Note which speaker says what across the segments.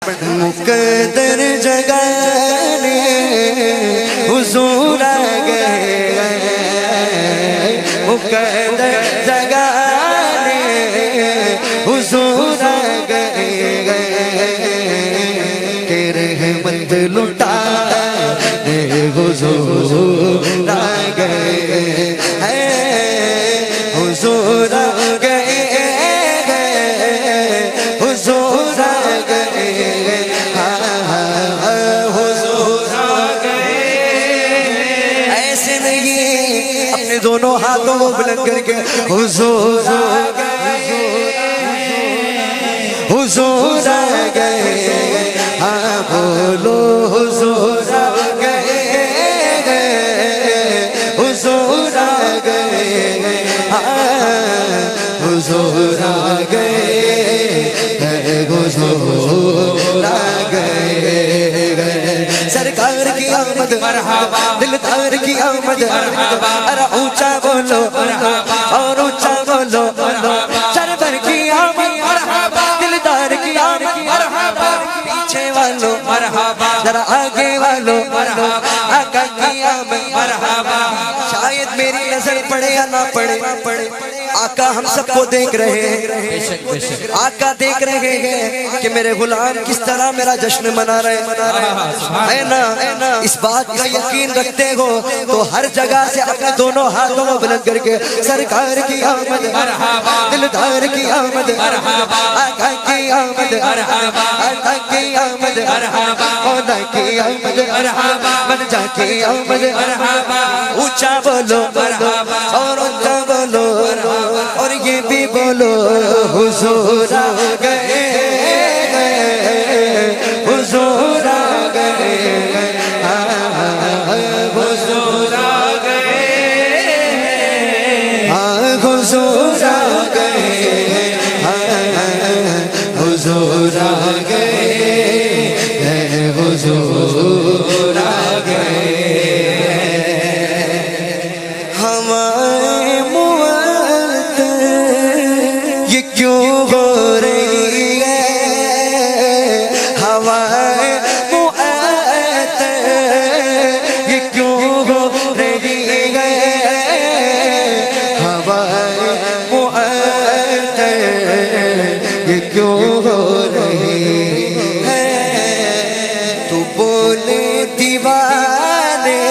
Speaker 1: मुकद्दर जगाने हुजूर आ गए, मुकद्दर जगाने हुजूर आ गए, तेरे रहमत लुटाने हुजूर आ गए, हुजूर आ गए, हुजूर आ गए, हुजूर आ गए। ऐसे नहीं, अपने दोनों हाथों को बुलंद करके हुजूर आ गए, हुजूर आ गए, हाँ बोलो हुजूर आ गए, हुजूर आ गए, हाँ हुजूर आ गए, हुजूर आ गए। सरकार की आमद मरहबा, दिलदार की आमद मरहबा, अरे ऊंचा बोलो और ऊंचा बोलो, सरवर की आमद मरहबा, दिलदार की आमद मरहबा, पीछे वालों मरहबा, जरा आगे वालों मरहबा, आका की आमद मरहबा। शायद मेरी नजर पड़े या ना पड़े, आका हम सबको देख रहे हैं, आका देख रहे हैं कि मेरे गुलाम किस तरह मेरा जश्न मना रहे है ना। इस बात का यकीन रखते हो तो हर जगह से अपने दोनों हाथों को बुलंद करके सरकार की आमद, दिलदार की आमद, आका की आमद, आका की आमद, मौला की आमद, मनजा की आमद, ऊंचा बोलो और ऊंचा बोलो और ये भी बोलो हुजूर आ गए, हुजूर आ गए, हुजूर आ गए, हाँ हुजूर आ गए, हुजूर आ गए, हुजूर आ गए। हमारे ये क्यों हो रही है, हवाए मुआत ये क्यों हो रही है, हवाए मुआत ये क्यों हो रही है। तू बोले दीवाने,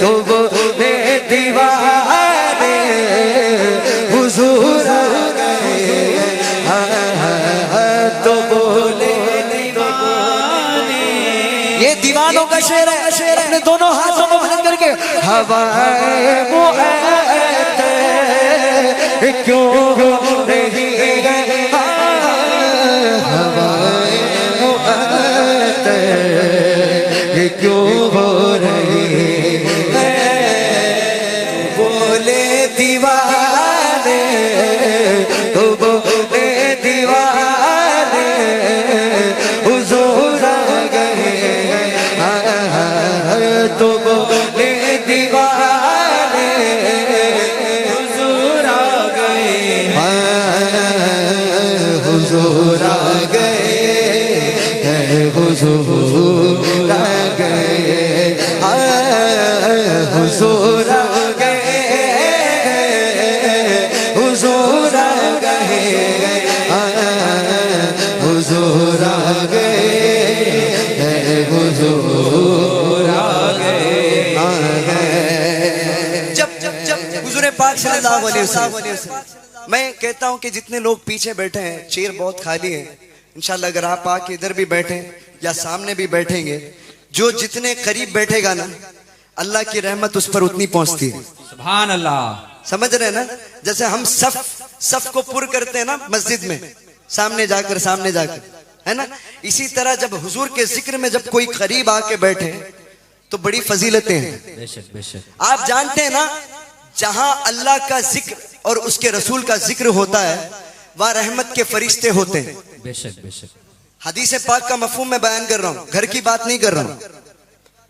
Speaker 1: तो बोले दीवाने हुजूर आ गए, तो बोले दीवाने। ये दीवानों का शेर है, अपने दोनों हाथों को बुलंद करके हवाए मुआत क्यों हो रही है, हवाए मुआत क्यों हो रही है। बोले दीवाने, तो बोले दीवाने हुजूर आ गए, तो बोले दीवाने हुजूर आ गए, हुजूर आ गए, हुजूर आ गए, हुजूर आ गए, हुजूर आ गए, हुजूर आ गए, हुजूर आ गए। जब हुजूर पाक सल्लल्लाहु अलैहि वसल्लम, मैं कहता हूं कि जितने लोग पीछे बैठे हैं, चेयर बहुत खाली है, इंशाल्लाह अगर आप आके इधर भी बैठे या सामने भी बैठेंगे, जो जितने करीब बैठेगा ना अल्लाह की रहमत उस पर उतनी पहुंचती है। सुभान अल्लाह। समझ रहे हैं ना, जैसे हम सफ को पुर करते हैं ना मस्जिद में, सामने जाकर है ना, इसी तरह जब हुजूर के जिक्र में जब कोई करीब आके बैठे तो बड़ी फजीलतें हैं। बेशक बेशक। आप जानते हैं ना, जहां अल्लाह का जिक्र और उसके रसूल का जिक्र होता है वहां रहमत के फरिश्ते होते हैं। बेशक बेशक। हदीस पाक का मफहूम मैं बयान कर रहा हूं, घर की बात नहीं कर रहा हूं,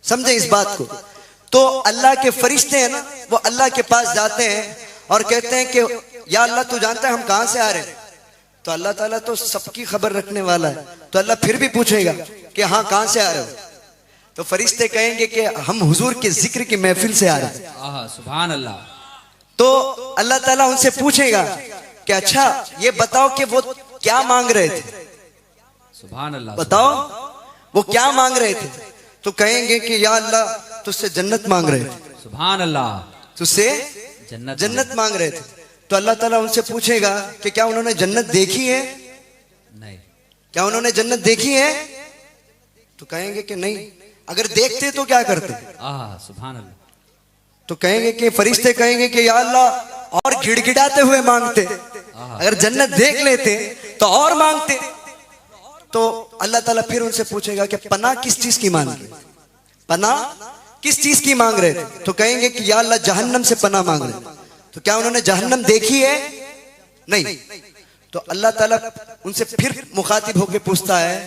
Speaker 1: समझे इस बात को। तो अल्लाह के फरिश्ते हैं ना, वो अल्लाह के पास जाते हैं और कहते हैं कि या अल्लाह तू जानता है हम कहां से आ रहे हैं, तो अल्लाह ताला तो सबकी खबर रखने वाला है, तो अल्लाह फिर भी पूछेगा कि हाँ कहां से आ रहे हो? तो फरिश्ते कहेंगे कि हम हुजूर के जिक्र की महफिल से आ रहे हैं।
Speaker 2: सुभान अल्लाह।
Speaker 1: तो अल्लाह ताला उनसे पूछेगा कि अच्छा ये बताओ कि वो क्या मांग रहे थे?
Speaker 2: सुभान अल्लाह।
Speaker 1: बताओ वो क्या मांग रहे थे? तो कहेंगे कि या अल्लाह तुझसे जन्नत मांग रहे थे।
Speaker 2: सुभान अल्लाह।
Speaker 1: तुझसे जन्नत मांग रहे थे। तो अल्लाह ताला उनसे पूछेगा कि क्या उन्होंने जन्नत देखी है?
Speaker 2: नहीं।
Speaker 1: क्या उन्होंने जन्नत देखी है? तो कहेंगे कि नहीं। अगर देखते तो क्या करते?
Speaker 2: सुभान अल्लाह।
Speaker 1: तो कहेंगे कि फरिश्ते कहेंगे कि या अल्लाह और गिड़गिड़ाते हुए मांगते, अगर जन्नत देख लेते तो और मांगते। तो अल्लाह ताला फिर उनसे पूछेगा कि पनाह किस चीज की मांग रहे? पनाह किस चीज की मांग रहे? तो कहेंगे कि या अल्लाह जहन्नम से पनाह मांग रहे। तो क्या उन्होंने जहन्नम देखी है? नहीं। तो अल्लाह ताला उनसे फिर मुखातिब होकर पूछता है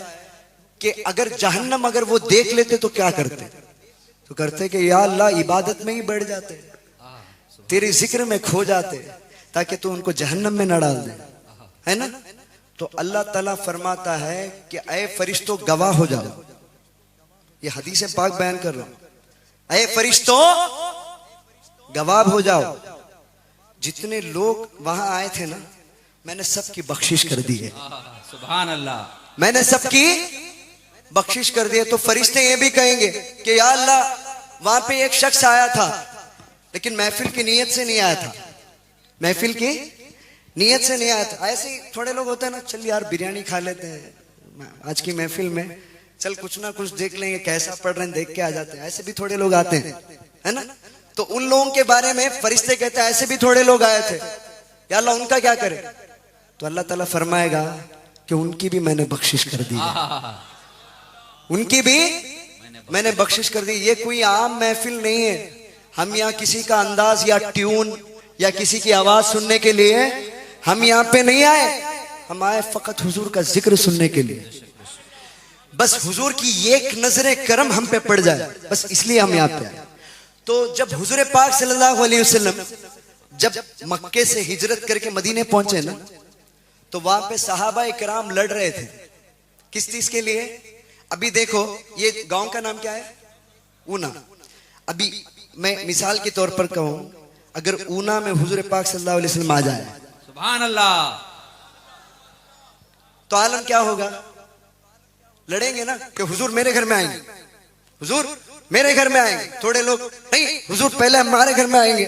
Speaker 1: कि अगर जहन्नम अगर वो देख लेते तो क्या करते? तो करते कि या अल्लाह इबादत में ही बढ़ जाते, तेरे जिक्र में खो जाते, ताकि तू उनको जहन्नम में न डाल दे, है ना? तो अल्लाह ताला फरमाता है कि ऐ फरिश्तों गवाह हो जाओ। ये हदीस पाक बयान कर रहा हूं। ऐ फरिश्तों गवाह हो जाओ, जितने लोग वहां आए थे ना, मैंने सबकी बख्शिश कर दी है।
Speaker 2: सुभान अल्लाह।
Speaker 1: मैंने सबकी बख्शिश कर दी है। तो फरिश्ते ये भी कहेंगे कि या अल्लाह वहां पे एक शख्स आया था, लेकिन महफिल की नीयत से नहीं आया था, महफिल की नीयत से नहीं आया था। ऐसे ही थोड़े लोग होते हैं ना, चल यार बिरयानी खा लेते हैं आज की महफिल में, चल कुछ ना कुछ देख लेंगे, कैसा पढ़ रहे हैं देख के आ जाते हैं। ऐसे भी थोड़े लोग आते हैं, है ना? तो उन लोगों के बारे में फरिश्ते कहते हैं ऐसे भी थोड़े लोग आए थे, या अल्लाह उनका क्या करे? तो अल्लाह ताला फरमाएगा कि उनकी भी मैंने बख्शिश कर दी है, उनकी भी मैंने बख्शिश कर दी। ये कोई आम महफिल नहीं है। हम यहाँ किसी का अंदाज या ट्यून या किसी की आवाज सुनने के लिए हम यहाँ पे नहीं आए। हम आए फकत हुजूर का जिक्र सुनने के लिए। बस हुजूर की एक नजरे करम हम पे पड़ जाए, बस इसलिए हम यहाँ पे आए। तो जब हुजूर पाक सल्लल्लाहु अलैहि वसल्लम जब मक्के से हिजरत करके मदीने पहुंचे ना, तो वहां पे सहाबा इकराम लड़ रहे थे। किस चीज के लिए? अभी देखो ये गांव का नाम क्या है? ऊना। अभी मैं मिसाल के तौर पर कहूं, अगर ऊना में हुजूर पाक सल्लल्लाहु अलैहि वसल्लम आ जाए,
Speaker 2: सुभान अल्लाह,
Speaker 1: तो आलम क्या होगा? लड़ेंगे ना कि हुजूर मेरे घर में आएंगे, हुजूर मेरे घर में आएंगे। थोड़े लोग नहीं, हुजूर पहले हमारे घर में आएंगे,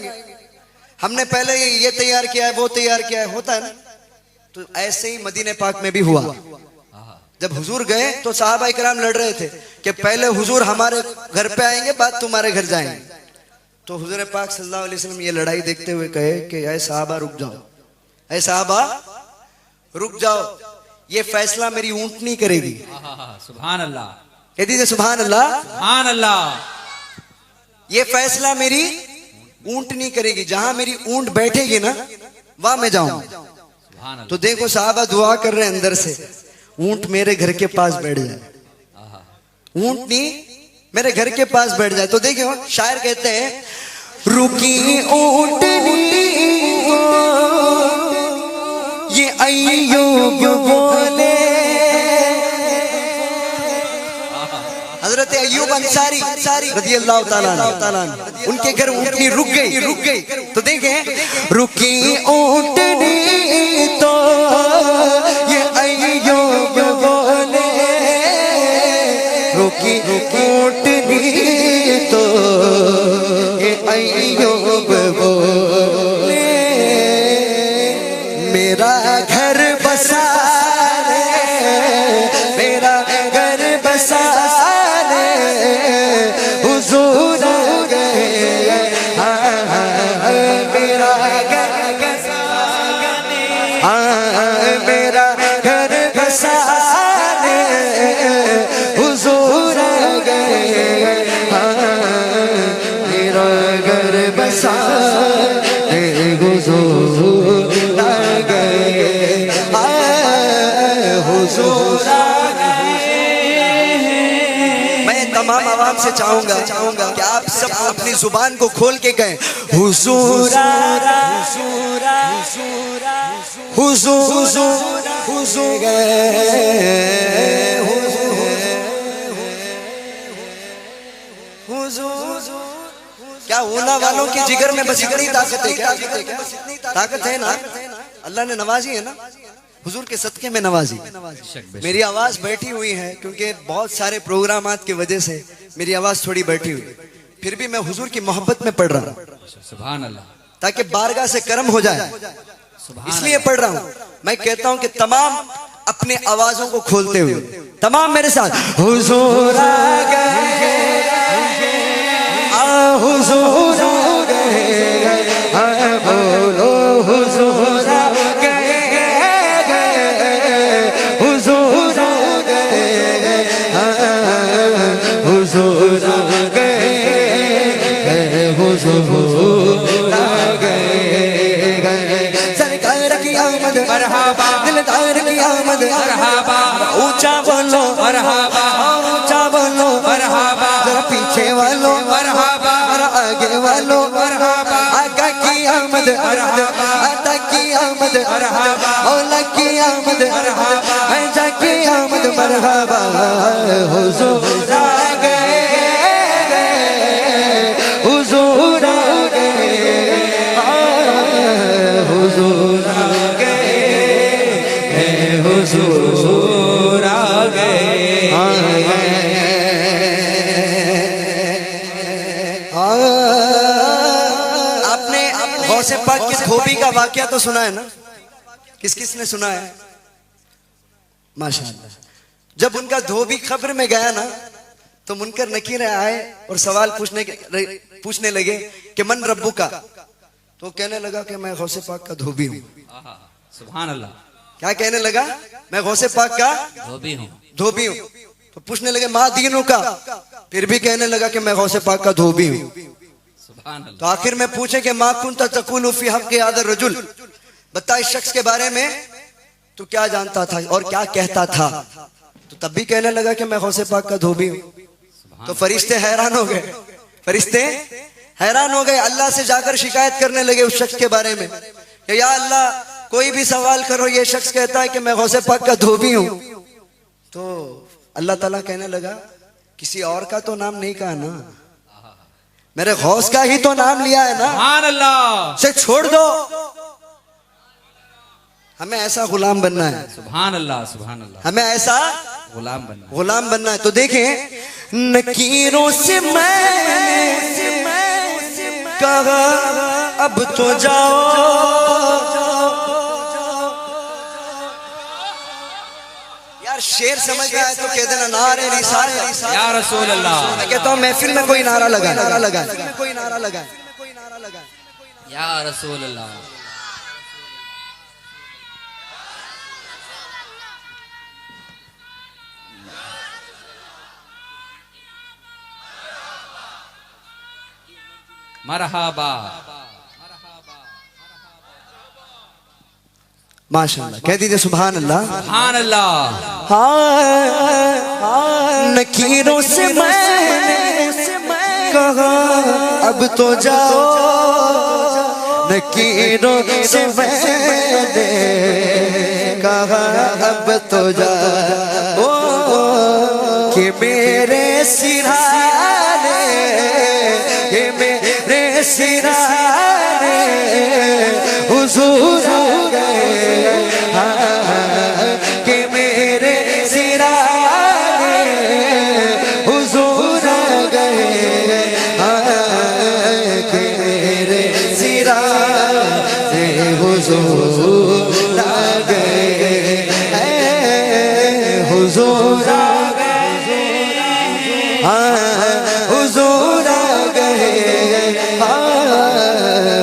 Speaker 1: हमने पहले ये तैयार किया है, वो तैयार किया है, होता है ना? तो ऐसे ही मदीने पाक में भी हुआ। जब हुजूर गए तो सहाबा इकराम लड़ रहे थे कि पहले हुजूर हमारे घर पे आएंगे, बाद तुम्हारे घर जाएंगे। तो हुजूर पाक सल्लल्लाहु अलैहि वसल्लम ये लड़ाई देखते हुए कहे कि ऐ सहाबा रुक जाओ, ऐ सहाबा रुक जाओ, ये फैसला मेरी ऊंटनी करेगी।
Speaker 2: सुभान अल्लाह।
Speaker 1: कह दीजिए सुभान अल्लाह।
Speaker 2: सुभान अल्लाह।
Speaker 1: ये फैसला मेरी ऊंटनी करेगी, जहां मेरी ऊंट बैठेगी ना वहां मैं जाऊंगा। तो देखो साहबा दुआ कर रहे हैं अंदर से, ऊंट मेरे घर के पास बैठ जाए, ऊंटनी मेरे घर के पास बैठ जाए। तो देखियो शायर कहते हैं, रुकी ऊंटनी ये अय्यूब बोले। हजरत अय्यूब अंसारी रज़ियल्लाहु ताला उनके घर ऊंटनी रुक गई। तो देखें, रुकी ऊंटनी तो ये अय्यूब बोले, रुकी ऊंटनी तो ये अय्यूब बोले, मेरा घर बसा ले, मेरा घर बसा ले, हुजूर गए, मेरा घर बसा ले, मेरा घर बसा ले, हुजूर गए, मेरा घर बसा ले, हुजूर गए, हुजूर गए। तमाम आवाम से चाहूंगा कि आप सब अपनी जुबान को खोल के कहें हुजूर क्या ऊना वालों के जिगर में बस इतनी ताकत है क्या? ताकत है ना, अल्लाह ने नवाजी है ना, हुजूर के सदके में नवाजी। मेरी आवाज बैठी हुई है क्योंकि बहुत सारे प्रोग्रामात की वजह से मेरी आवाज थोड़ी बैठी हुई, फिर भी मैं हुजूर की मोहब्बत में पढ़ रहा हूँ
Speaker 2: सुभान अल्लाह,
Speaker 1: ताकि बारगाह से करम हो जाए, इसलिए पढ़ रहा हूँ। मैं कहता हूँ कि तमाम अपने आवाजों को खोलते हुए तमाम मेरे साथ हुजूर आ गए, हुजूर आ गए, बोलो हुजूर आ गए, हुजूर आ गए, हुजूर आ गए, हुजूर आ गए। सरकार की आमद मरहबा, दिलदार की आमद मरहबा, ऊंचा बोलो मरहबा, ऊंचा बोलो मरहबा, जरा पीछे वालों मरहबा, आगे वालों मरहबा, आका की आमद मरहबा, आता की आमद मरहबा, औला की आमद मरहबा, ऐजा की आमद मरहबा, हुजूर आ गए, हुजूर आ गए, हुजूर आ गए, हुजूर आ गए। आपने गौसे पाक की धोबी का वाकया तो सुना है ना? किस किस ने सुना है? माशाअल्लाह। जब उनका धोबी कब्र में गया ना तो मुनकर नकीर आए और सवाल पूछने लगे कि मन रब्बू का, तो कहने लगा कि मैं गौसे पाक का धोबी हूँ।
Speaker 2: सुभान अल्लाह।
Speaker 1: क्या कहने लगा? मैं गौसे पाक का धोबी हूँ। तो पूछने लगे माँ दीनों का, फिर भी कहने लगा कि मैं गौसे पाक का धोबी हूँ। तो आखिर में पूछे कि माँ कुंता तकुलु फी हक़्क़ि हाज़ा रजुल, बता इस शख्स के बारे में तू क्या जानता था और क्या कहता था? तो तब भी कहने लगा कि मैं गौसे पाक का धोबी हूँ। तो फरिश्ते हैरान हो गए, फरिश्ते हैरान हो गए, अल्लाह से जाकर शिकायत करने लगे उस शख्स के बारे में कि या अल्लाह कोई भी सवाल करो, ये शख्स कहता है कि मैं गौसे पाक का धोबी हूँ। तो अल्लाह ताला कहने लगा किसी और का तो नाम नहीं कहा ना, मेरे गौस का ही तो नाम लिया है ना,
Speaker 2: सुभान अल्लाह
Speaker 1: से छोड़ दो, हमें ऐसा गुलाम बनना है।
Speaker 2: सुभान अल्लाह, सुभान अल्लाह,
Speaker 1: हमें ऐसा गुलाम बनना है। तो देखें नकीरों से मैंने कहा अब तो जाओ, यार शेर समझ में आए तो कह देना नारे रिसालत
Speaker 2: या रसूल अल्लाह।
Speaker 1: मैं कहता हूँ महफिल में कोई नारा लगा
Speaker 2: या रसूल अल्लाह। मरहबा
Speaker 1: माशाअल्लाह, कह दीजिए सुभान अल्लाह,
Speaker 2: सुभान अल्लाह।
Speaker 1: नकीरों से मैंने कहा अब तो जाओ, नकीरों से मैंने कहा अब तो जाओ, कि मेरे सिराने, कि मेरे सिराने हुजूर आ गए, कि मेरे सिराने हुजूर आ गए, कि मेरे सिराने हुजूर आ गए, हुजूर आ हुजूर आ गए,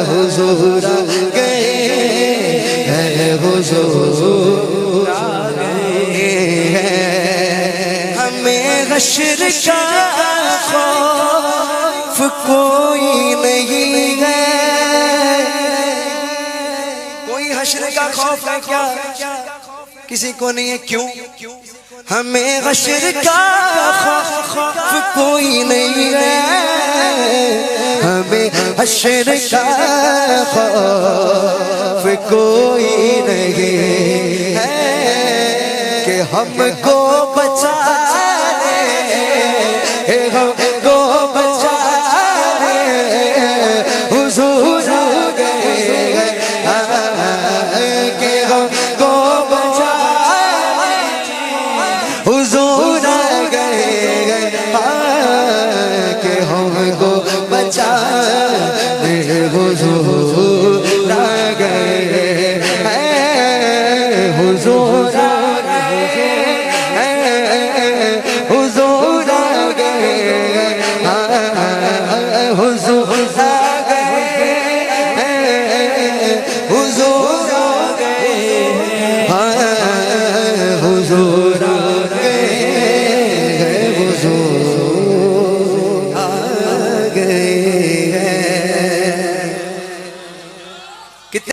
Speaker 1: हुजूर आ गए, हुजूर आ गए। हमें हश्र का खौफ कोई नहीं है, कोई हश्र का खौफ है क्या? किसी को नहीं है। क्यों? हमें हश्र का खौफ कोई नहीं है, हमें हश्र का खौफ कोई नहीं है कि हमको बचा ले, हमको बचा ले हुजूर गए कि हमको बचा हुजूर गए कि हमको बचा हुजूर गए हुजूर